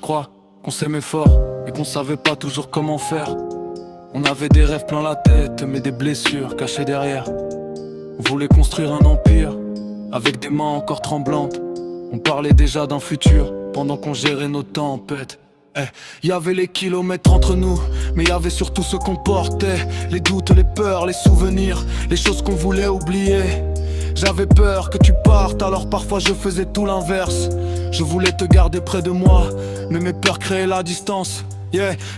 crois qu'on s'aimait fort et qu'on savait pas toujours comment faire. On avait des rêves plein la tête, mais des blessures cachées derrière. On voulait construire un empire, avec des mains encore tremblantes. On parlait déjà d'un futur, pendant qu'on gérait nos tempêtes. Y avait les kilomètres entre nous, mais y avait surtout ce qu'on portait. Les doutes, les peurs, les souvenirs, les choses qu'on voulait oublier. J'avais peur que tu partes, alors parfois je faisais tout l'inverse. Je voulais te garder près de moi, mais mes peurs créaient la distance.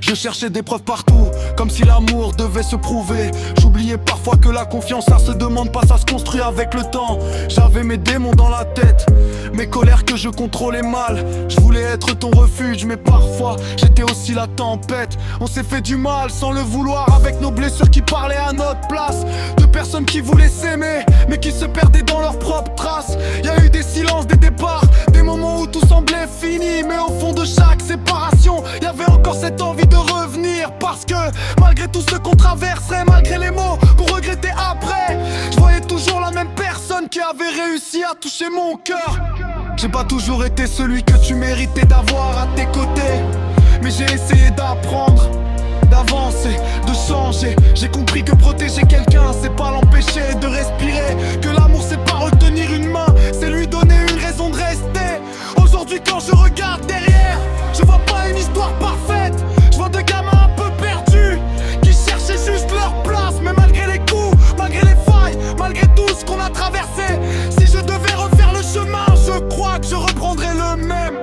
Je cherchais des preuves partout, comme si l'amour devait se prouver. J'oubliais parfois que la confiance, ça se demande pas, ça se construit avec le temps. J'avais mes démons dans la tête, mes colères que je contrôlais mal. Je voulais être ton refuge, mais parfois j'étais aussi la tempête. On s'est fait du mal sans le vouloir, avec nos blessures qui parlaient à notre place. De personnes qui voulaient s'aimer, mais qui se perdaient dans leurs propres traces. Y a eu des silences, des départs, des moments où tout semblait fini. Mais au fond de chaque séparation, y avait encore cette envie de revenir. Parce que malgré tout ce qu'on traverserait, malgré les mots qu'on regrettait après, je voyais toujours la même personne qui avait réussi à toucher mon cœur. J'ai pas toujours été celui que tu méritais d'avoir à tes côtés, mais j'ai essayé d'apprendre, d'avancer, de changer. J'ai compris que protéger quelqu'un, c'est pas l'empêcher de respirer. Que l'amour c'est pas retenir une main, c'est lui donner une raison de rester. Aujourd'hui quand je regarde derrière, je vois pas une histoire parfaite. Je vois deux gamins un peu perdus, qui cherchaient juste leur place. Mais malgré les coups, malgré les failles, malgré tout ce qu'on a traversé, si je devais refaire le chemin, je crois que je reprendrais le même.